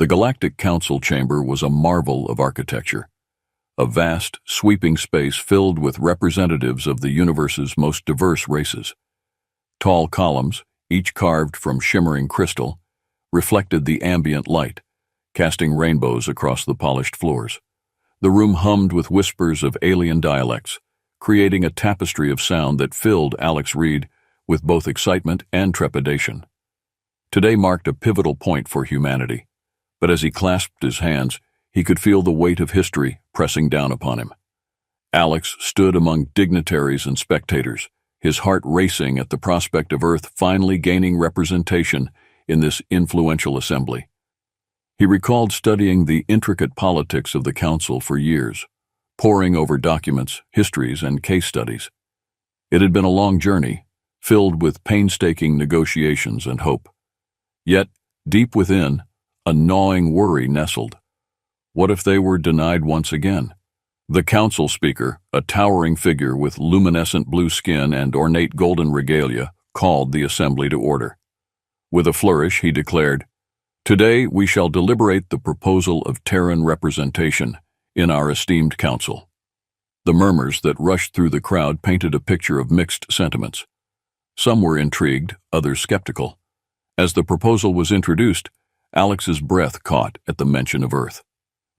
The Galactic Council chamber was a marvel of architecture, a vast, sweeping space filled with representatives of the universe's most diverse races. Tall columns, each carved from shimmering crystal, reflected the ambient light, casting rainbows across the polished floors. The room hummed with whispers of alien dialects, creating a tapestry of sound that filled Alex Reed with both excitement and trepidation. Today marked a pivotal point for humanity, but as he clasped his hands, he could feel the weight of history pressing down upon him. Alex stood among dignitaries and spectators, his heart racing at the prospect of Earth finally gaining representation in this influential assembly. He recalled studying the intricate politics of the council for years, poring over documents, histories, and case studies. It had been a long journey, filled with painstaking negotiations and hope. Yet, deep within, a gnawing worry nestled. What if they were denied once again? The council speaker, a towering figure with luminescent blue skin and ornate golden regalia, called the assembly to order. With a flourish, he declared, "Today we shall deliberate the proposal of Terran representation in our esteemed council." The murmurs that rushed through the crowd painted a picture of mixed sentiments. Some were intrigued, others skeptical. As the proposal was introduced, Alex's breath caught at the mention of Earth.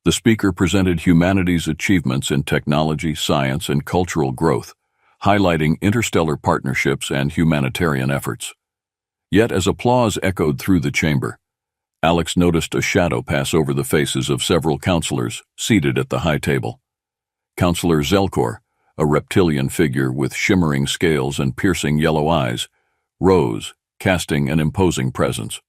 The speaker presented humanity's achievements in technology, science, and cultural growth, highlighting interstellar partnerships and humanitarian efforts. Yet as applause echoed through the chamber, Alex noticed a shadow pass over the faces of several counselors seated at the high table. Counselor Zelkor, a reptilian figure with shimmering scales and piercing yellow eyes, rose, casting an imposing presence.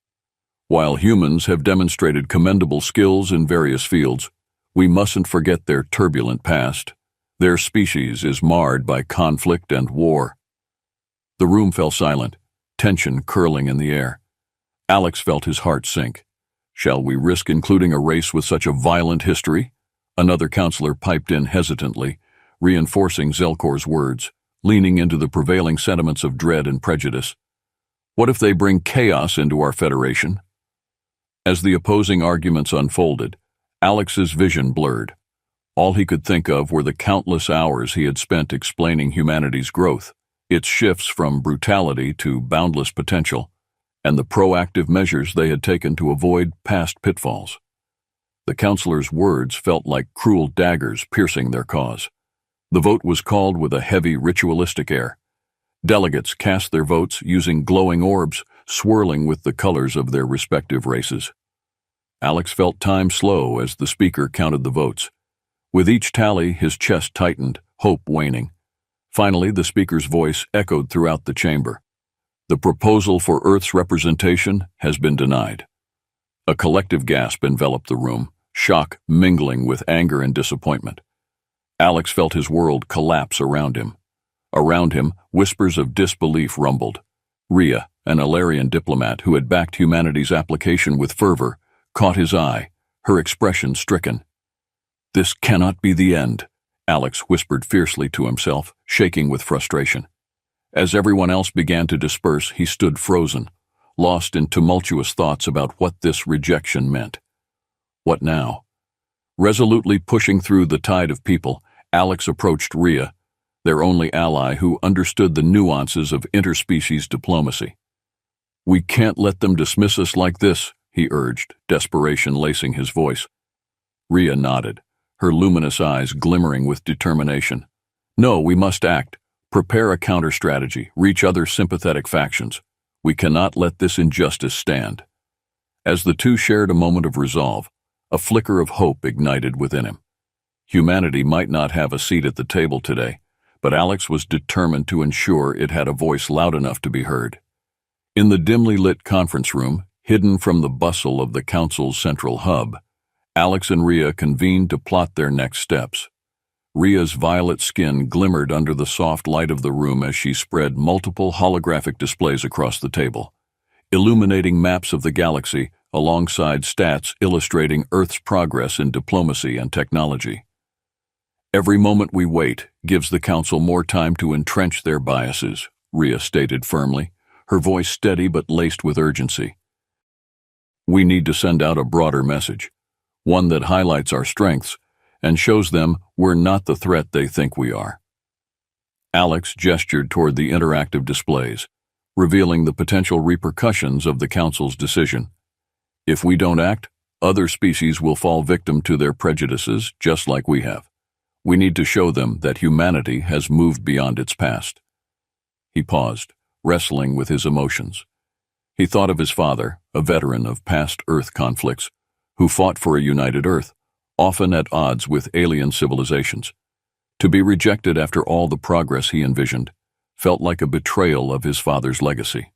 While humans have demonstrated commendable skills in various fields, we mustn't forget their turbulent past. Their species is marred by conflict and war. The room fell silent, tension curling in the air. Alex felt his heart sink. Shall we risk including a race with such a violent history? Another counselor piped in hesitantly, reinforcing Zelkor's words, leaning into the prevailing sentiments of dread and prejudice. What if they bring chaos into our federation? As the opposing arguments unfolded, Alex's vision blurred. All he could think of were the countless hours he had spent explaining humanity's growth, its shifts from brutality to boundless potential, and the proactive measures they had taken to avoid past pitfalls. The counselor's words felt like cruel daggers piercing their cause. The vote was called with a heavy ritualistic air. Delegates cast their votes using glowing orbs, swirling with the colors of their respective races. Alex felt time slow as the speaker counted the votes. With each tally, his chest tightened, hope waning. Finally, the speaker's voice echoed throughout the chamber. The proposal for Earth's representation has been denied. A collective gasp enveloped the room, shock mingling with anger and disappointment. Alex felt his world collapse around him. Around him, whispers of disbelief rumbled. Rhea, an Alarian diplomat who had backed humanity's application with fervor, caught his eye, her expression stricken. "This cannot be the end," Alex whispered fiercely to himself, shaking with frustration. As everyone else began to disperse, he stood frozen, lost in tumultuous thoughts about what this rejection meant. What now? Resolutely pushing through the tide of people, Alex approached Rhea, their only ally who understood the nuances of interspecies diplomacy. "We can't let them dismiss us like this," he urged, desperation lacing his voice. Rhea nodded, her luminous eyes glimmering with determination. "No, we must act. Prepare a counter-strategy, reach other sympathetic factions. We cannot let this injustice stand." As the two shared a moment of resolve, a flicker of hope ignited within him. Humanity might not have a seat at the table today, but Alex was determined to ensure it had a voice loud enough to be heard. In the dimly lit conference room, hidden from the bustle of the council's central hub, Alex and Rhea convened to plot their next steps. Rhea's violet skin glimmered under the soft light of the room as she spread multiple holographic displays across the table, illuminating maps of the galaxy alongside stats illustrating Earth's progress in diplomacy and technology. "Every moment we wait gives the Council more time to entrench their biases," Rhea stated firmly, her voice steady but laced with urgency. We need to send out a broader message, one that highlights our strengths and shows them we're not the threat they think we are. Alex gestured toward the interactive displays, revealing the potential repercussions of the Council's decision. If we don't act, other species will fall victim to their prejudices just like we have. We need to show them that humanity has moved beyond its past. He paused, wrestling with his emotions. He thought of his father, a veteran of past Earth conflicts, who fought for a united Earth, often at odds with alien civilizations. To be rejected after all the progress he envisioned felt like a betrayal of his father's legacy.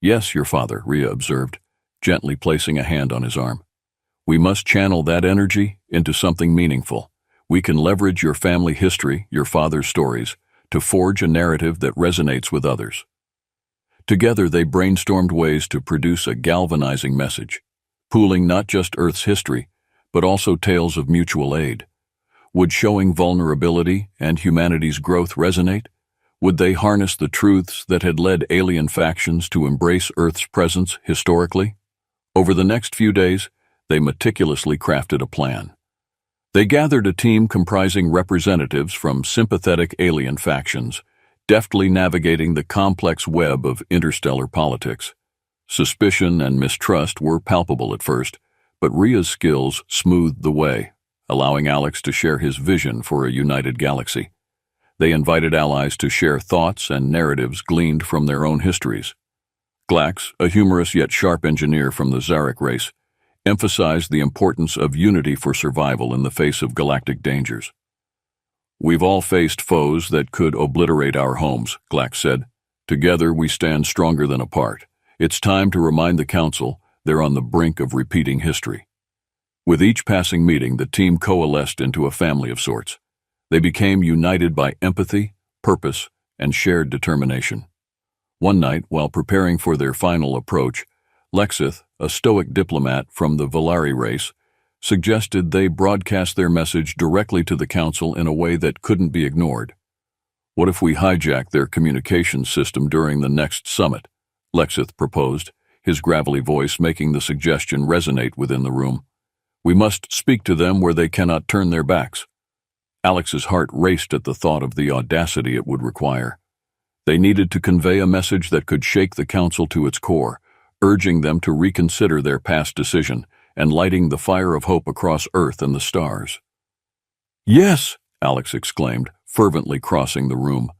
"Yes, your father," Rhea observed, gently placing a hand on his arm. "We must channel that energy into something meaningful. We can leverage your family history, your father's stories, to forge a narrative that resonates with others." Together they brainstormed ways to produce a galvanizing message, pooling not just Earth's history, but also tales of mutual aid. Would showing vulnerability and humanity's growth resonate? Would they harness the truths that had led alien factions to embrace Earth's presence historically? Over the next few days, they meticulously crafted a plan. They gathered a team comprising representatives from sympathetic alien factions, deftly navigating the complex web of interstellar politics. Suspicion and mistrust were palpable at first, but Rhea's skills smoothed the way, allowing Alex to share his vision for a united galaxy. They invited allies to share thoughts and narratives gleaned from their own histories. Glax, a humorous yet sharp engineer from the Zarek race, emphasized the importance of unity for survival in the face of galactic dangers. "We've all faced foes that could obliterate our homes," Glax said. "Together we stand stronger than apart. It's time to remind the Council they're on the brink of repeating history." With each passing meeting, the team coalesced into a family of sorts. They became united by empathy, purpose, and shared determination. One night, while preparing for their final approach, Lexith, a stoic diplomat from the Valari race, suggested they broadcast their message directly to the Council in a way that couldn't be ignored. "What if we hijack their communications system during the next summit?" Lexith proposed, his gravelly voice making the suggestion resonate within the room. "We must speak to them where they cannot turn their backs." Alex's heart raced at the thought of the audacity it would require. They needed to convey a message that could shake the Council to its core, urging them to reconsider their past decision and lighting the fire of hope across Earth and the stars. "Yes!" Alex exclaimed, fervently crossing the room.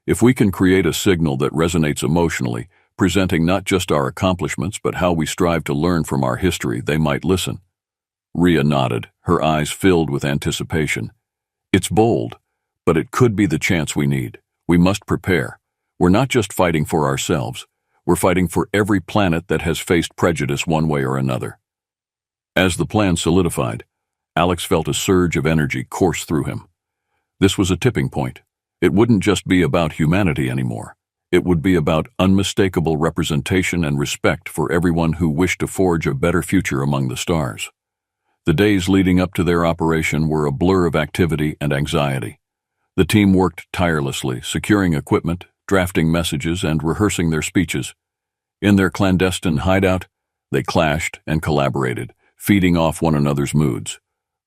"If we can create a signal that resonates emotionally, presenting not just our accomplishments but how we strive to learn from our history, they might listen." Rhea nodded, her eyes filled with anticipation. "It's bold, but it could be the chance we need. We must prepare. We're not just fighting for ourselves. We're fighting for every planet that has faced prejudice one way or another." As the plan solidified, Alex felt a surge of energy course through him. This was a tipping point. It wouldn't just be about humanity anymore. It would be about unmistakable representation and respect for everyone who wished to forge a better future among the stars. The days leading up to their operation were a blur of activity and anxiety. The team worked tirelessly, securing equipment, drafting messages, and rehearsing their speeches. In their clandestine hideout, they clashed and collaborated, feeding off one another's moods.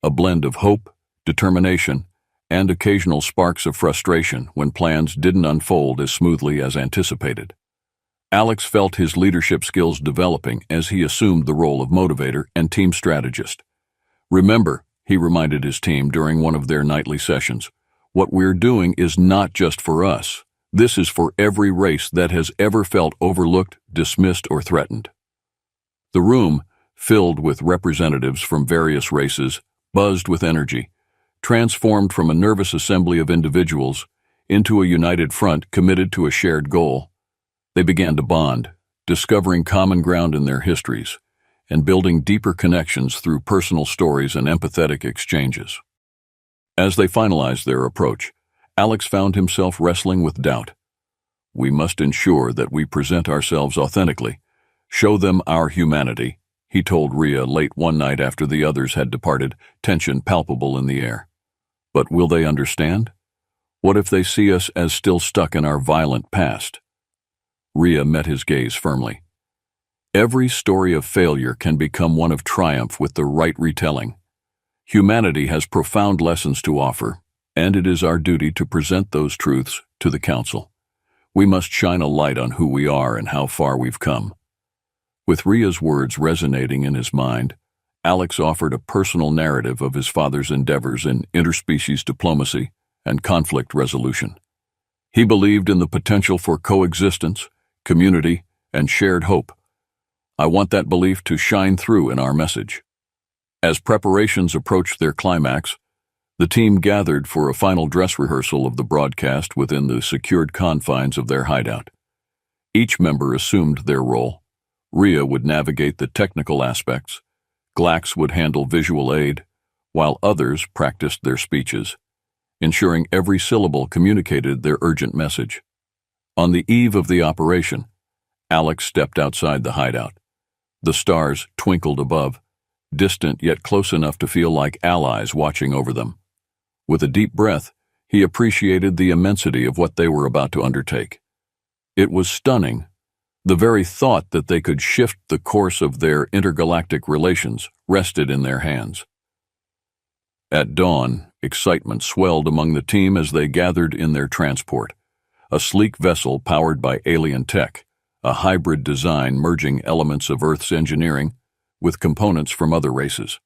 A blend of hope, determination, and occasional sparks of frustration when plans didn't unfold as smoothly as anticipated. Alex felt his leadership skills developing as he assumed the role of motivator and team strategist. "Remember," he reminded his team during one of their nightly sessions, "what we're doing is not just for us. This is for every race that has ever felt overlooked, dismissed, or threatened." The room, filled with representatives from various races, buzzed with energy, transformed from a nervous assembly of individuals into a united front committed to a shared goal. They began to bond, discovering common ground in their histories, and building deeper connections through personal stories and empathetic exchanges. As they finalized their approach, Alex found himself wrestling with doubt. "We must ensure that we present ourselves authentically, show them our humanity," he told Rhea late one night after the others had departed, tension palpable in the air. "But will they understand? What if they see us as still stuck in our violent past?" Rhea met his gaze firmly. Every story of failure can become one of triumph with the right retelling. Humanity has profound lessons to offer, and it is our duty to present those truths to the Council. We must shine a light on who we are and how far we've come. With Ria's words resonating in his mind, Alex offered a personal narrative of his father's endeavors in interspecies diplomacy and conflict resolution. He believed in the potential for coexistence, community, and shared hope. I want that belief to shine through in our message. As preparations approached their climax, the team gathered for a final dress rehearsal of the broadcast within the secured confines of their hideout. Each member assumed their role. Ria would navigate the technical aspects, Glax would handle visual aid, while others practiced their speeches, ensuring every syllable communicated their urgent message. On the eve of the operation, Alex stepped outside the hideout. The stars twinkled above, distant yet close enough to feel like allies watching over them. With a deep breath, he appreciated the immensity of what they were about to undertake. It was stunning. The very thought that they could shift the course of their intergalactic relations rested in their hands. At dawn, excitement swelled among the team as they gathered in their transport, a sleek vessel powered by alien tech, a hybrid design merging elements of Earth's engineering with components from other races.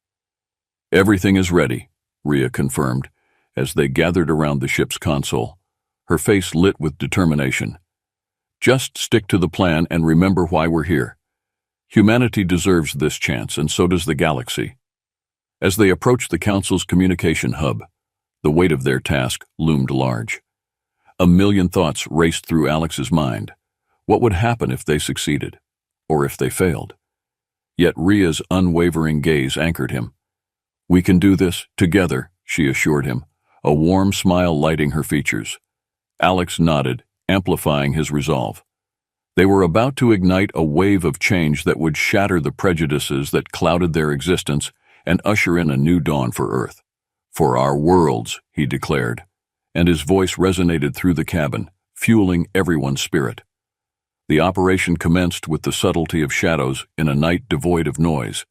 "Everything is ready," Ria confirmed, as they gathered around the ship's console, her face lit with determination. "Just stick to the plan and remember why we're here. Humanity deserves this chance, and so does the galaxy." As they approached the Council's communication hub, the weight of their task loomed large. A million thoughts raced through Alex's mind. What would happen if they succeeded, or if they failed? Yet Ria's unwavering gaze anchored him. "We can do this, together," she assured him, a warm smile lighting her features. Alex nodded, amplifying his resolve. They were about to ignite a wave of change that would shatter the prejudices that clouded their existence and usher in a new dawn for Earth. "For our worlds," he declared, and his voice resonated through the cabin, fueling everyone's spirit. The operation commenced with the subtlety of shadows in a night devoid of noise,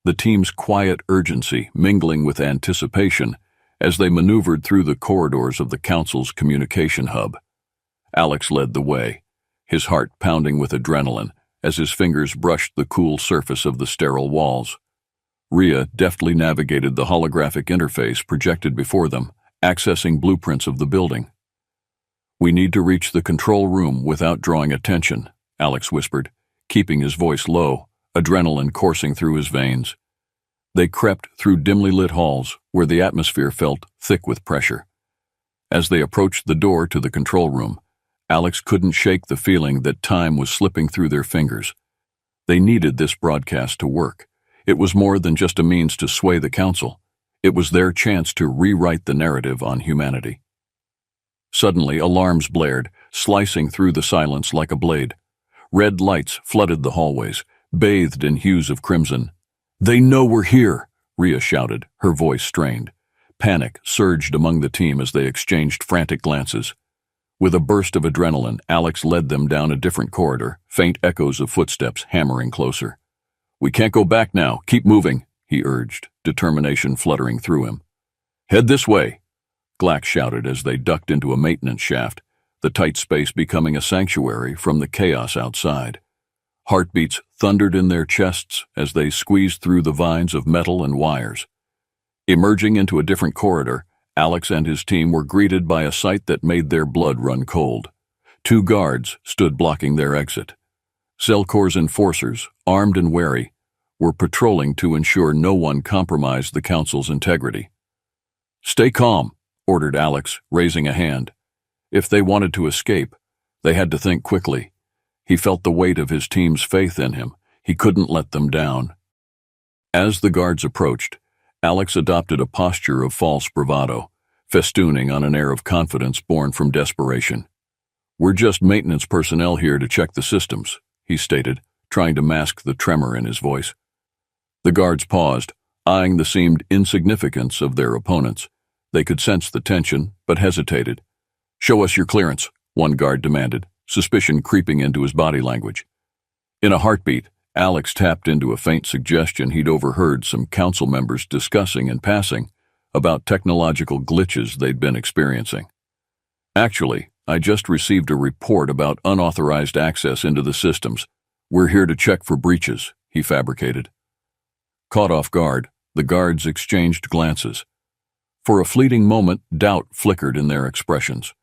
the team's quiet urgency mingling with anticipation as they maneuvered through the corridors of the Council's communication hub. Alex led the way, his heart pounding with adrenaline as his fingers brushed the cool surface of the sterile walls. Ria deftly navigated the holographic interface projected before them, accessing blueprints of the building. "We need to reach the control room without drawing attention," Alex whispered, keeping his voice low, adrenaline coursing through his veins. They crept through dimly lit halls where the atmosphere felt thick with pressure. As they approached the door to the control room, Alex couldn't shake the feeling that time was slipping through their fingers. They needed this broadcast to work. It was more than just a means to sway the Council. It was their chance to rewrite the narrative on humanity. Suddenly, alarms blared, slicing through the silence like a blade. Red lights flooded the hallways, bathed in hues of crimson. "They know we're here," Ria shouted, her voice strained. Panic surged among the team as they exchanged frantic glances. With a burst of adrenaline, Alex led them down a different corridor, faint echoes of footsteps hammering closer. "We can't go back now. Keep moving," he urged, determination fluttering through him. "Head this way," Glax shouted as they ducked into a maintenance shaft, the tight space becoming a sanctuary from the chaos outside. Heartbeats thundered in their chests as they squeezed through the vines of metal and wires. Emerging into a different corridor, Alex and his team were greeted by a sight that made their blood run cold. 2 guards stood blocking their exit. Cellcor's enforcers, armed and wary, were patrolling to ensure no one compromised the Council's integrity. "Stay calm," ordered Alex, raising a hand. If they wanted to escape, they had to think quickly. He felt the weight of his team's faith in him. He couldn't let them down. As the guards approached, Alex adopted a posture of false bravado, festooning on an air of confidence born from desperation. "We're just maintenance personnel here to check the systems," he stated, trying to mask the tremor in his voice. The guards paused, eyeing the seemed insignificance of their opponents. They could sense the tension, but hesitated. "Show us your clearance," one guard demanded, suspicion creeping into his body language. In a heartbeat, Alex tapped into a faint suggestion he'd overheard some council members discussing in passing about technological glitches they'd been experiencing. Actually, I just received a report about unauthorized access into the systems. We're here to check for breaches, he fabricated. Caught off guard, the guards exchanged glances. For a fleeting moment, doubt flickered in their expressions.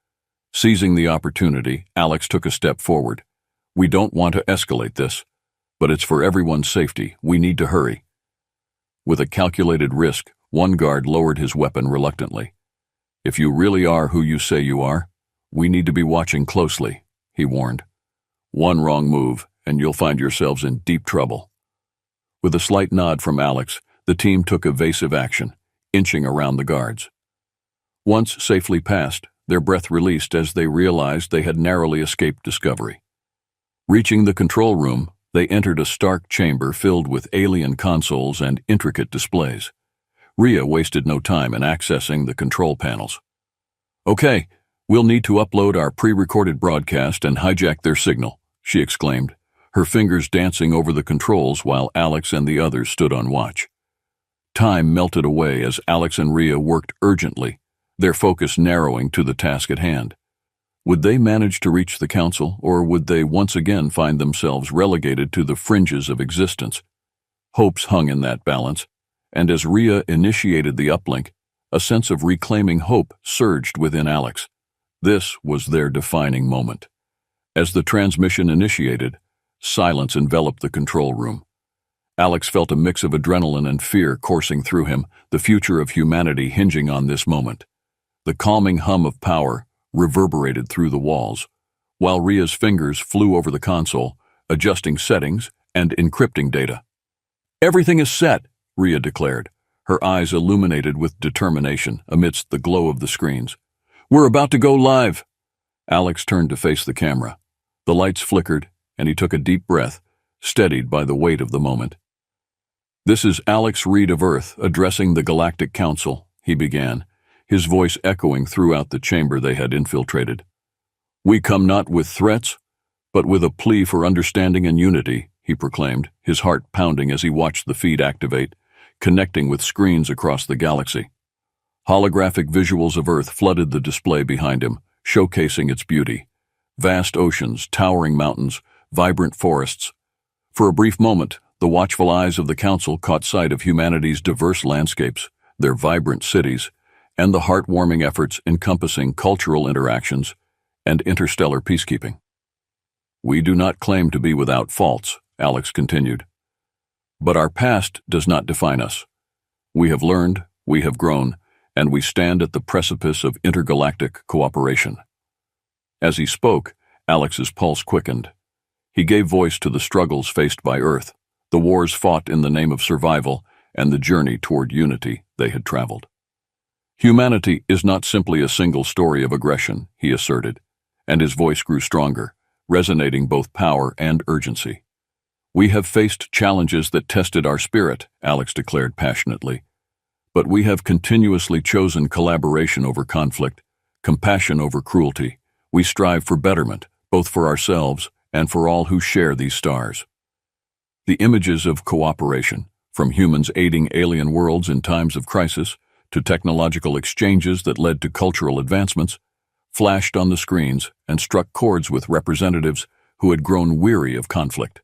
Seizing the opportunity, Alex took a step forward. We don't want to escalate this, but it's for everyone's safety. We need to hurry. With a calculated risk, one guard lowered his weapon reluctantly. If you really are who you say you are, we need to be watching closely, he warned. One wrong move, and you'll find yourselves in deep trouble. With a slight nod from Alex, the team took evasive action, inching around the guards. Once safely past, their breath released as they realized they had narrowly escaped discovery. Reaching the control room, they entered a stark chamber filled with alien consoles and intricate displays. Rhea wasted no time in accessing the control panels. Okay, we'll need to upload our pre-recorded broadcast and hijack their signal, she exclaimed, her fingers dancing over the controls while Alex and the others stood on watch. Time melted away as Alex and Rhea worked urgently, their focus narrowing to the task at hand. Would they manage to reach the council, or would they once again find themselves relegated to the fringes of existence? Hopes hung in that balance, and as Rhea initiated the uplink, a sense of reclaiming hope surged within Alex. This was their defining moment. As the transmission initiated, silence enveloped the control room. Alex felt a mix of adrenaline and fear coursing through him, the future of humanity hinging on this moment. The calming hum of power reverberated through the walls, while Rhea's fingers flew over the console, adjusting settings and encrypting data. Everything is set, Rhea declared, her eyes illuminated with determination amidst the glow of the screens. We're about to go live. Alex turned to face the camera. The lights flickered, and he took a deep breath, steadied by the weight of the moment. This is Alex Reed of Earth addressing the Galactic Council, he began, his voice echoing throughout the chamber they had infiltrated. We come not with threats, but with a plea for understanding and unity, he proclaimed, his heart pounding as he watched the feed activate, connecting with screens across the galaxy. Holographic visuals of Earth flooded the display behind him, showcasing its beauty. Vast oceans, towering mountains, vibrant forests. For a brief moment, the watchful eyes of the Council caught sight of humanity's diverse landscapes, their vibrant cities, and the heartwarming efforts encompassing cultural interactions and interstellar peacekeeping. We do not claim to be without faults, Alex continued. But our past does not define us. We have learned, we have grown, and we stand at the precipice of intergalactic cooperation. As he spoke, Alex's pulse quickened. He gave voice to the struggles faced by Earth, the wars fought in the name of survival, and the journey toward unity they had traveled. Humanity is not simply a single story of aggression, he asserted, and his voice grew stronger, resonating both power and urgency. We have faced challenges that tested our spirit, Alex declared passionately, but we have continuously chosen collaboration over conflict, compassion over cruelty. We strive for betterment, both for ourselves and for all who share these stars. The images of cooperation, from humans aiding alien worlds in times of crisis to technological exchanges that led to cultural advancements, flashed on the screens and struck chords with representatives who had grown weary of conflict.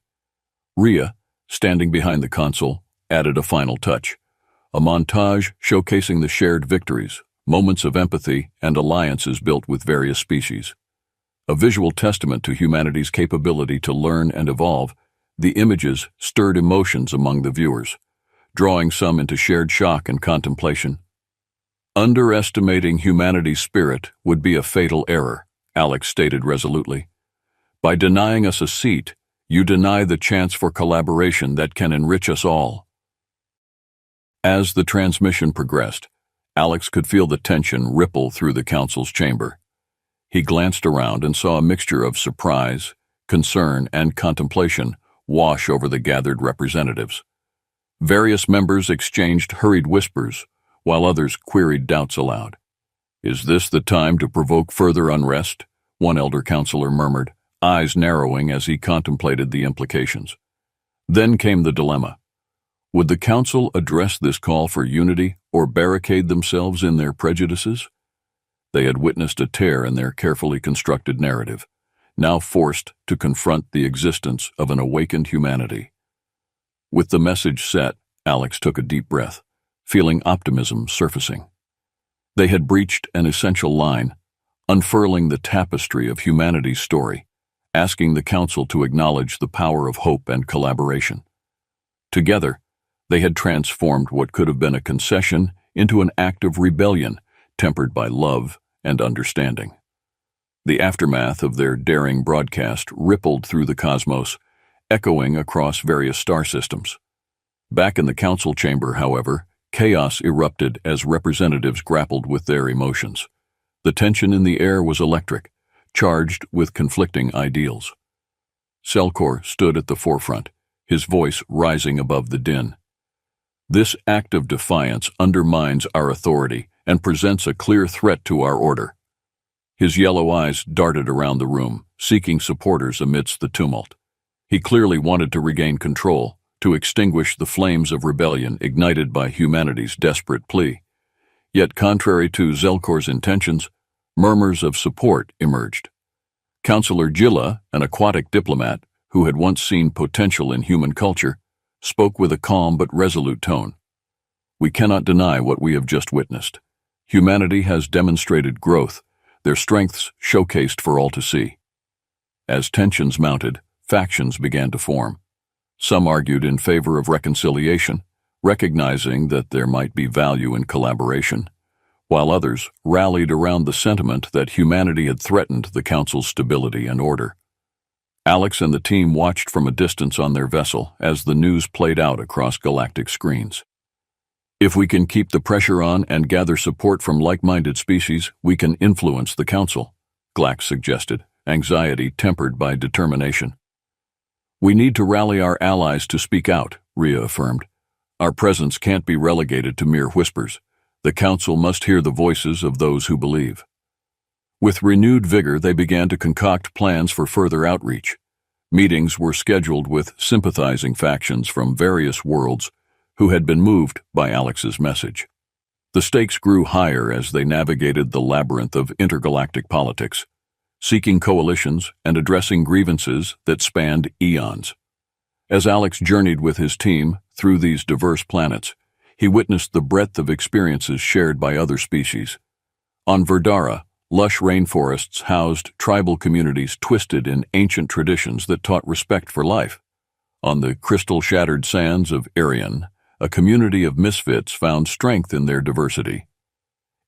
Rhea, standing behind the console, added a final touch, a montage showcasing the shared victories, moments of empathy, and alliances built with various species. A visual testament to humanity's capability to learn and evolve, the images stirred emotions among the viewers, drawing some into shared shock and contemplation. Underestimating humanity's spirit would be a fatal error, Alex stated resolutely. By denying us a seat, you deny the chance for collaboration that can enrich us all. As the transmission progressed, Alex could feel the tension ripple through the council's chamber. He glanced around and saw a mixture of surprise, concern, and contemplation wash over the gathered representatives. Various members exchanged hurried whispers, while others queried doubts aloud. Is this the time to provoke further unrest? One elder counselor murmured, eyes narrowing as he contemplated the implications. Then came the dilemma. Would the council address this call for unity or barricade themselves in their prejudices? They had witnessed a tear in their carefully constructed narrative, now forced to confront the existence of an awakened humanity. With the message set, Alex took a deep breath, feeling optimism surfacing. They had breached an essential line, unfurling the tapestry of humanity's story, asking the council to acknowledge the power of hope and collaboration. Together, they had transformed what could have been a concession into an act of rebellion, tempered by love and understanding. The aftermath of their daring broadcast rippled through the cosmos, echoing across various star systems. Back in the council chamber, however, chaos erupted as representatives grappled with their emotions. The tension in the air was electric, charged with conflicting ideals. Zelkor stood at the forefront, his voice rising above the din. This act of defiance undermines our authority and presents a clear threat to our order. His yellow eyes darted around the room, seeking supporters amidst the tumult. He clearly wanted to regain control, to extinguish the flames of rebellion ignited by humanity's desperate plea. Yet, contrary to Zelkor's intentions, murmurs of support emerged. Counselor Jilla, an aquatic diplomat who had once seen potential in human culture, spoke with a calm but resolute tone. "We cannot deny what we have just witnessed. Humanity has demonstrated growth, their strengths showcased for all to see." As tensions mounted, factions began to form. Some argued in favor of reconciliation, recognizing that there might be value in collaboration, while others rallied around the sentiment that humanity had threatened the council's stability and order. Alex and the team watched from a distance on their vessel as the news played out across galactic screens. "If we can keep the pressure on and gather support from like-minded species, we can influence the council," Glax suggested, anxiety tempered by determination. "We need to rally our allies to speak out," Rhea affirmed. "Our presence can't be relegated to mere whispers. The council must hear the voices of those who believe." With renewed vigor, they began to concoct plans for further outreach. Meetings were scheduled with sympathizing factions from various worlds who had been moved by Alex's message. The stakes grew higher as they navigated the labyrinth of intergalactic politics, seeking coalitions and addressing grievances that spanned eons. As Alex journeyed with his team through these diverse planets, he witnessed the breadth of experiences shared by other species. On Verdara, lush rainforests housed tribal communities twisted in ancient traditions that taught respect for life. On the crystal-shattered sands of Irion, a community of misfits found strength in their diversity.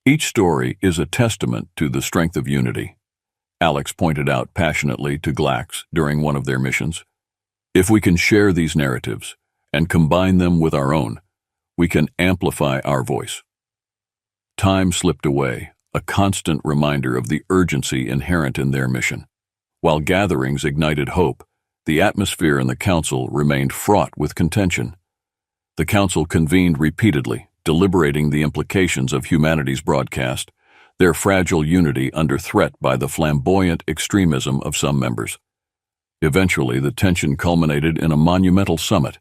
Each story is a testament to the strength of unity, Alex pointed out passionately to Glax during one of their missions. "If we can share these narratives and combine them with our own, we can amplify our voice." Time slipped away, a constant reminder of the urgency inherent in their mission. While gatherings ignited hope, the atmosphere in the council remained fraught with contention. The council convened repeatedly, deliberating the implications of humanity's broadcast, their fragile unity under threat by the flamboyant extremism of some members. Eventually, the tension culminated in a monumental summit,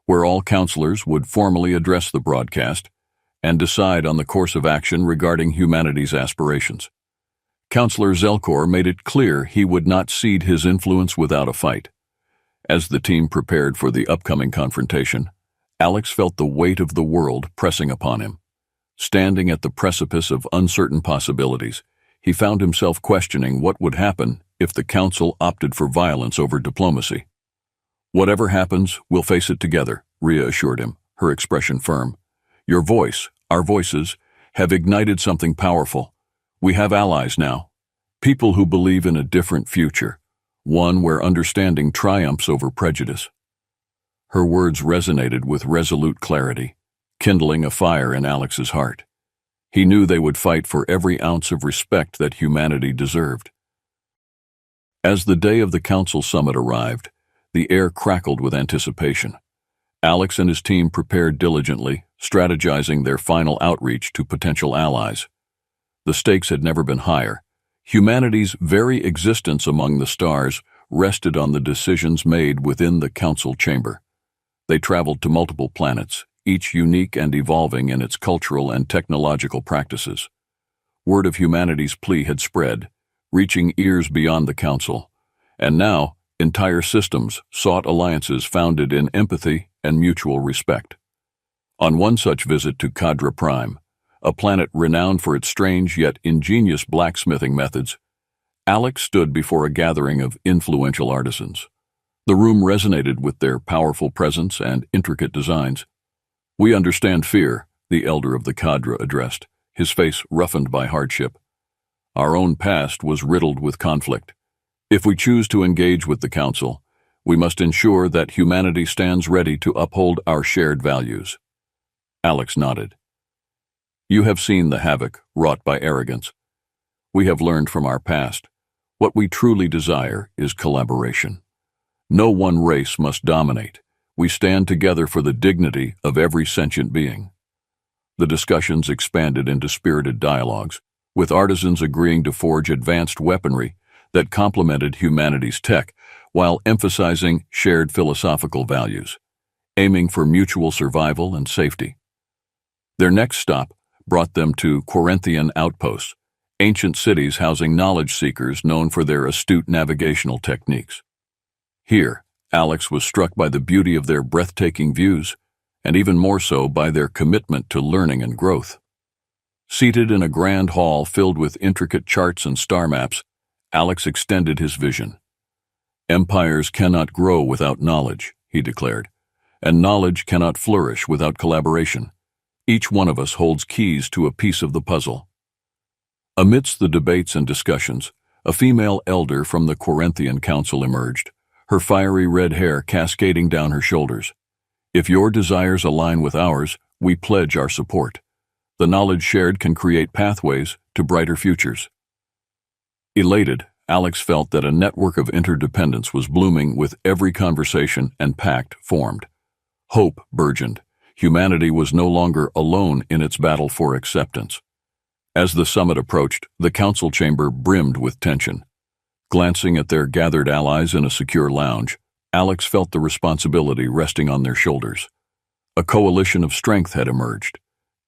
where all counselors would formally address the broadcast and decide on the course of action regarding humanity's aspirations. Counselor Zelkor made it clear he would not cede his influence without a fight. As the team prepared for the upcoming confrontation, Alex felt the weight of the world pressing upon him. Standing at the precipice of uncertain possibilities, he found himself questioning what would happen if the council opted for violence over diplomacy. "Whatever happens, we'll face it together," Rhea assured him, her expression firm. "Your voice, our voices, have ignited something powerful. We have allies now, people who believe in a different future, one where understanding triumphs over prejudice." Her words resonated with resolute clarity, kindling a fire in Alex's heart. He knew they would fight for every ounce of respect that humanity deserved. As the day of the council summit arrived, the air crackled with anticipation. Alex and his team prepared diligently, strategizing their final outreach to potential allies. The stakes had never been higher. Humanity's very existence among the stars rested on the decisions made within the council chamber. They traveled to multiple planets, each unique and evolving in its cultural and technological practices. Word of humanity's plea had spread, reaching ears beyond the Council, and now entire systems sought alliances founded in empathy and mutual respect. On one such visit to Cadra Prime, a planet renowned for its strange yet ingenious blacksmithing methods, Alex stood before a gathering of influential artisans. The room resonated with their powerful presence and intricate designs. "We understand fear," the elder of the cadre addressed, his face roughened by hardship. "Our own past was riddled with conflict. If we choose to engage with the Council, we must ensure that humanity stands ready to uphold our shared values." Alex nodded. "You have seen the havoc wrought by arrogance. We have learned from our past. What we truly desire is collaboration. No one race must dominate. We stand together for the dignity of every sentient being." The discussions expanded into spirited dialogues, with artisans agreeing to forge advanced weaponry that complemented humanity's tech while emphasizing shared philosophical values, aiming for mutual survival and safety. Their next stop brought them to Corinthian outposts, ancient cities housing knowledge seekers known for their astute navigational techniques. Here, Alex was struck by the beauty of their breathtaking views, and even more so by their commitment to learning and growth. Seated in a grand hall filled with intricate charts and star maps, Alex extended his vision. "Empires cannot grow without knowledge," he declared, "and knowledge cannot flourish without collaboration. Each one of us holds keys to a piece of the puzzle." Amidst the debates and discussions, a female elder from the Corinthian Council emerged, her fiery red hair cascading down her shoulders. "If your desires align with ours, we pledge our support. The knowledge shared can create pathways to brighter futures." Elated, Alex felt that a network of interdependence was blooming with every conversation and pact formed. Hope burgeoned. Humanity was no longer alone in its battle for acceptance. As the summit approached, the council chamber brimmed with tension. Glancing at their gathered allies in a secure lounge, Alex felt the responsibility resting on their shoulders. A coalition of strength had emerged,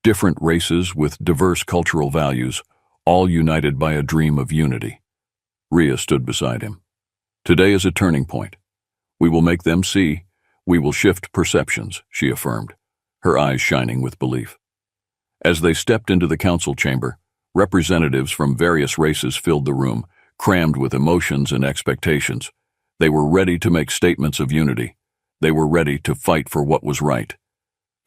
different races with diverse cultural values, all united by a dream of unity. Rhea stood beside him. "Today is a turning point. We will make them see. We will shift perceptions," she affirmed, her eyes shining with belief. As they stepped into the council chamber, representatives from various races filled the room, crammed with emotions and expectations. They were ready to make statements of unity. They were ready to fight for what was right.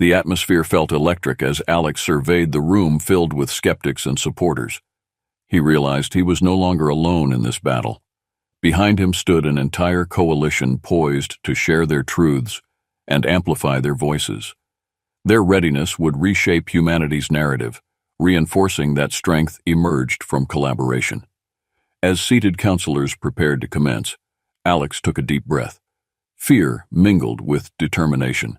The atmosphere felt electric as Alex surveyed the room filled with skeptics and supporters. He realized he was no longer alone in this battle. Behind him stood an entire coalition poised to share their truths and amplify their voices. Their readiness would reshape humanity's narrative, reinforcing that strength emerged from collaboration. As seated counselors prepared to commence, Alex took a deep breath. Fear mingled with determination.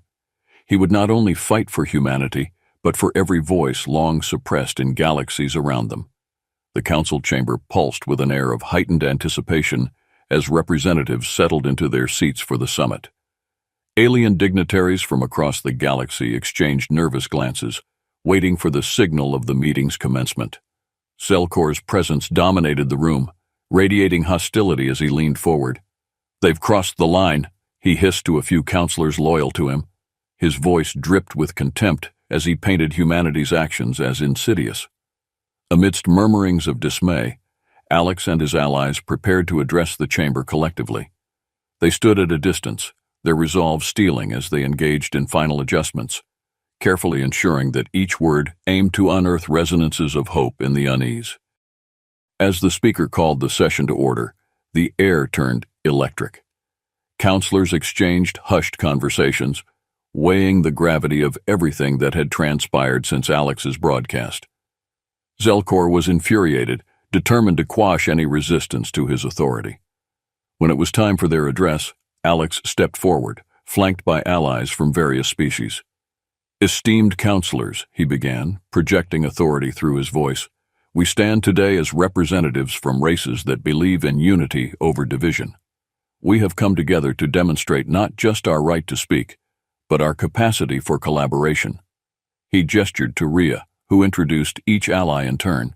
He would not only fight for humanity, but for every voice long suppressed in galaxies around them. The council chamber pulsed with an air of heightened anticipation as representatives settled into their seats for the summit. Alien dignitaries from across the galaxy exchanged nervous glances, waiting for the signal of the meeting's commencement. Zelkor's presence dominated the room, radiating hostility as he leaned forward. "They've crossed the line," he hissed to a few counselors loyal to him. His voice dripped with contempt as he painted humanity's actions as insidious. Amidst murmurings of dismay, Alex and his allies prepared to address the chamber collectively. They stood at a distance, their resolve steeling as they engaged in final adjustments, carefully ensuring that each word aimed to unearth resonances of hope in the unease. As the speaker called the session to order, the air turned electric. Counselors exchanged hushed conversations, weighing the gravity of everything that had transpired since Alex's broadcast. Zelkor was infuriated, determined to quash any resistance to his authority. When it was time for their address, Alex stepped forward, flanked by allies from various species. "Esteemed counselors," he began, projecting authority through his voice, "we stand today as representatives from races that believe in unity over division. We have come together to demonstrate not just our right to speak, but our capacity for collaboration. He gestured to Rhea, who introduced each ally in turn.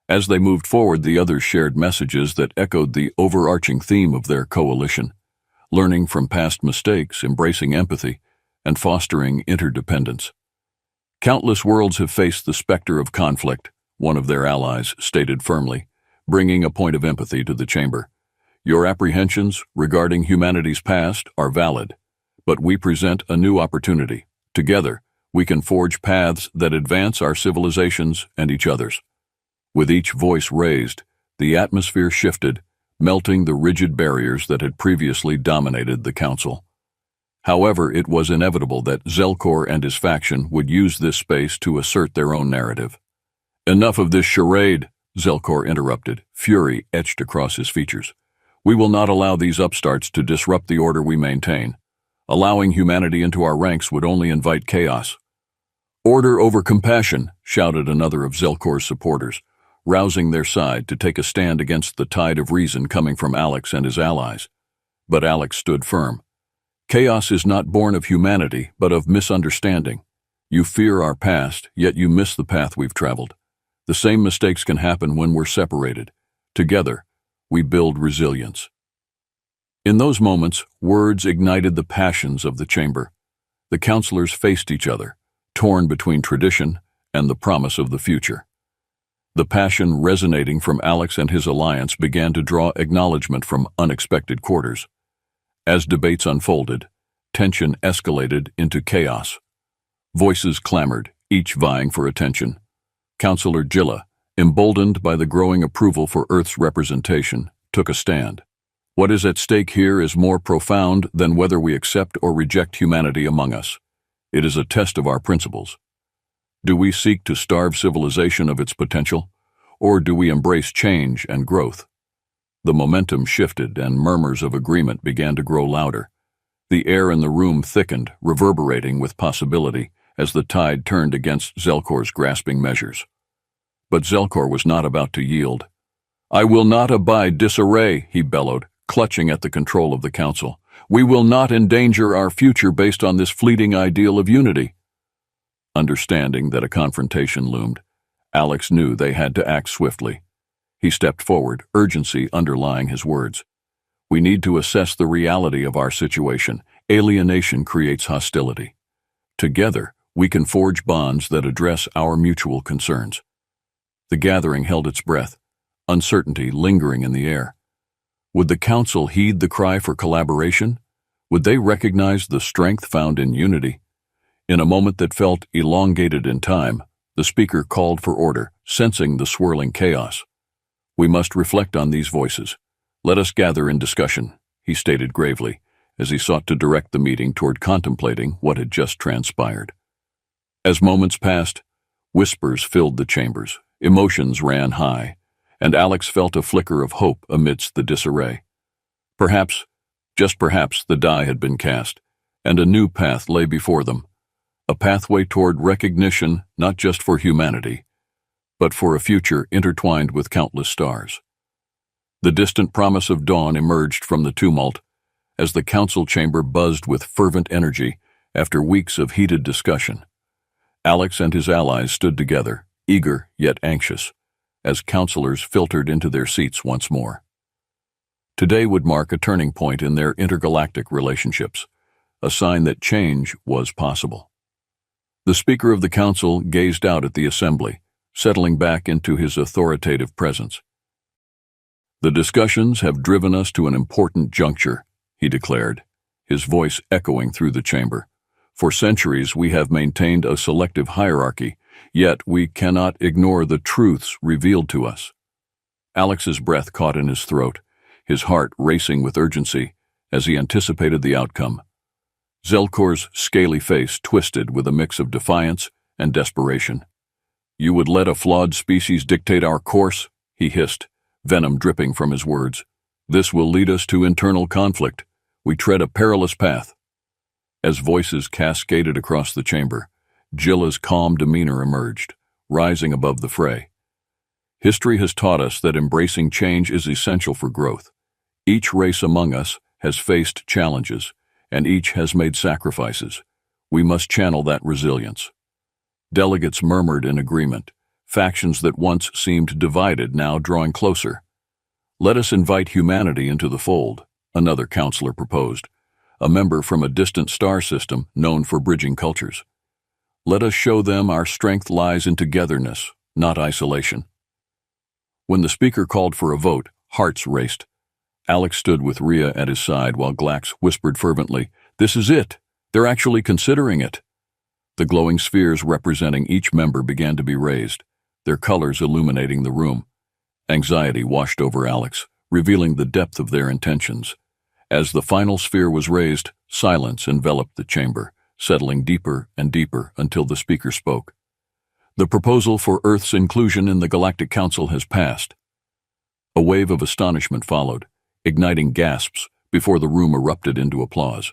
As they moved forward, the others shared messages that echoed the overarching theme of their coalition: learning from past mistakes, embracing empathy, and fostering interdependence. Countless worlds have faced the specter of conflict, one of their allies stated firmly, bringing a point of empathy to the chamber. Your apprehensions regarding humanity's past are valid, but we present a new opportunity. Together, we can forge paths that advance our civilizations and each other's. With each voice raised, the atmosphere shifted, melting the rigid barriers that had previously dominated the council. However, it was inevitable that Zelkor and his faction would use this space to assert their own narrative. "Enough of this charade," Zelkor interrupted, fury etched across his features. "We will not allow these upstarts to disrupt the order we maintain. Allowing humanity into our ranks would only invite chaos." "Order over compassion," shouted another of Zelkor's supporters, rousing their side to take a stand against the tide of reason coming from Alex and his allies. But Alex stood firm. "Chaos is not born of humanity, but of misunderstanding. You fear our past, yet you miss the path we've traveled. The same mistakes can happen when we're separated. Together, we build resilience." In those moments, words ignited the passions of the chamber. The counselors faced each other, torn between tradition and the promise of the future. The passion resonating from Alex and his alliance began to draw acknowledgement from unexpected quarters. As debates unfolded, tension escalated into chaos. Voices clamored, each vying for attention. Counselor Jilla, emboldened by the growing approval for Earth's representation, took a stand. "What is at stake here is more profound than whether we accept or reject humanity among us. It is a test of our principles. Do we seek to starve civilization of its potential, or do we embrace change and growth?" The momentum shifted and murmurs of agreement began to grow louder. The air in the room thickened, reverberating with possibility as the tide turned against Zelkor's grasping measures. But Zelkor was not about to yield. "I will not abide disarray," he bellowed, clutching at the control of the council. "We will not endanger our future based on this fleeting ideal of unity." Understanding that a confrontation loomed, Alex knew they had to act swiftly. He stepped forward, urgency underlying his words. "We need to assess the reality of our situation. Alienation creates hostility. Together, we can forge bonds that address our mutual concerns." The gathering held its breath, uncertainty lingering in the air. Would the council heed the cry for collaboration? Would they recognize the strength found in unity? In a moment that felt elongated in time, the speaker called for order, sensing the swirling chaos. "We must reflect on these voices. Let us gather in discussion," he stated gravely, as he sought to direct the meeting toward contemplating what had just transpired. As moments passed, whispers filled the chambers, emotions ran high, and Alex felt a flicker of hope amidst the disarray. Perhaps, just perhaps, the die had been cast, and a new path lay before them. A pathway toward recognition not just for humanity, but for a future intertwined with countless stars. The distant promise of dawn emerged from the tumult as the council chamber buzzed with fervent energy after weeks of heated discussion. Alex and his allies stood together, eager yet anxious, as counselors filtered into their seats once more. Today would mark a turning point in their intergalactic relationships, a sign that change was possible. The Speaker of the Council gazed out at the assembly, settling back into his authoritative presence. "The discussions have driven us to an important juncture," he declared, his voice echoing through the chamber. "For centuries we have maintained a selective hierarchy, yet we cannot ignore the truths revealed to us." Alex's breath caught in his throat, his heart racing with urgency as he anticipated the outcome. Zelkor's scaly face twisted with a mix of defiance and desperation. "You would let a flawed species dictate our course?" he hissed, venom dripping from his words. "This will lead us to internal conflict. We tread a perilous path." As voices cascaded across the chamber, Jilla's calm demeanor emerged, rising above the fray. "History has taught us that embracing change is essential for growth. Each race among us has faced challenges, and each has made sacrifices. We must channel that resilience." Delegates murmured in agreement, factions that once seemed divided now drawing closer. "Let us invite humanity into the fold," another counselor proposed, a member from a distant star system known for bridging cultures. "Let us show them our strength lies in togetherness, not isolation." When the speaker called for a vote, hearts raced. Alex stood with Rhea at his side while Glax whispered fervently, "This is it! They're actually considering it!" The glowing spheres representing each member began to be raised, their colors illuminating the room. Anxiety washed over Alex, revealing the depth of their intentions. As the final sphere was raised, silence enveloped the chamber, settling deeper and deeper until the speaker spoke. "The proposal for Earth's inclusion in the Galactic Council has passed." A wave of astonishment followed, igniting gasps before the room erupted into applause.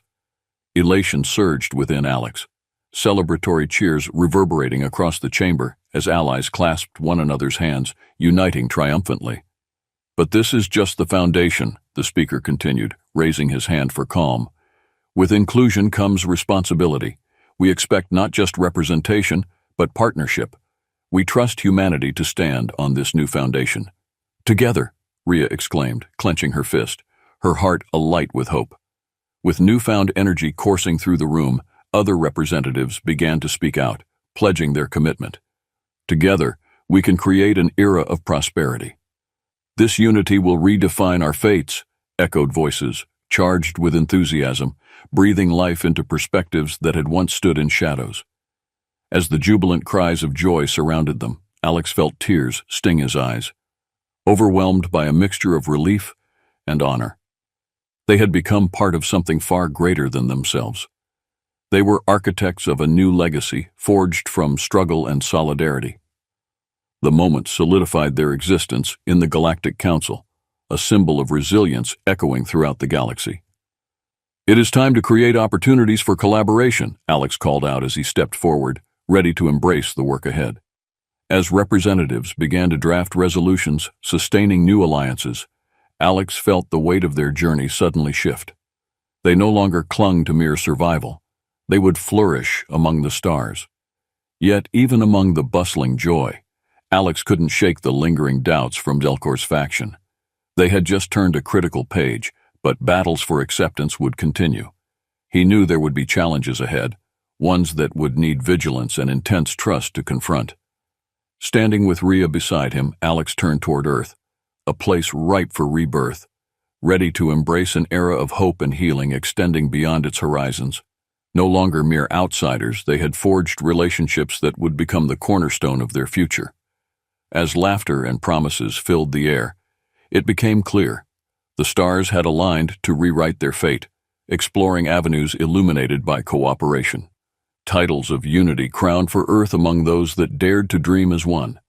Elation surged within Alex, celebratory cheers reverberating across the chamber as allies clasped one another's hands, uniting triumphantly. "But this is just the foundation," the speaker continued, raising his hand for calm. "With inclusion comes responsibility. We expect not just representation, but partnership. We trust humanity to stand on this new foundation." "Together," Rhea exclaimed, clenching her fist, her heart alight with hope. With newfound energy coursing through the room, other representatives began to speak out, pledging their commitment. "Together, we can create an era of prosperity. This unity will redefine our fates," echoed voices, charged with enthusiasm, breathing life into perspectives that had once stood in shadows. As the jubilant cries of joy surrounded them, Alex felt tears sting his eyes, overwhelmed by a mixture of relief and honor. They had become part of something far greater than themselves. They were architects of a new legacy forged from struggle and solidarity. The moment solidified their existence in the Galactic Council, a symbol of resilience echoing throughout the galaxy. "It is time to create opportunities for collaboration," Alex called out as he stepped forward, ready to embrace the work ahead. As representatives began to draft resolutions sustaining new alliances, Alex felt the weight of their journey suddenly shift. They no longer clung to mere survival. They would flourish among the stars. Yet, even among the bustling joy, Alex couldn't shake the lingering doubts from Delcor's faction. They had just turned a critical page, but battles for acceptance would continue. He knew there would be challenges ahead, ones that would need vigilance and intense trust to confront. Standing with Rhea beside him, Alex turned toward Earth, a place ripe for rebirth, ready to embrace an era of hope and healing extending beyond its horizons. No longer mere outsiders, they had forged relationships that would become the cornerstone of their future. As laughter and promises filled the air, it became clear. The stars had aligned to rewrite their fate, exploring avenues illuminated by cooperation. Titles of unity crowned for Earth among those that dared to dream as one.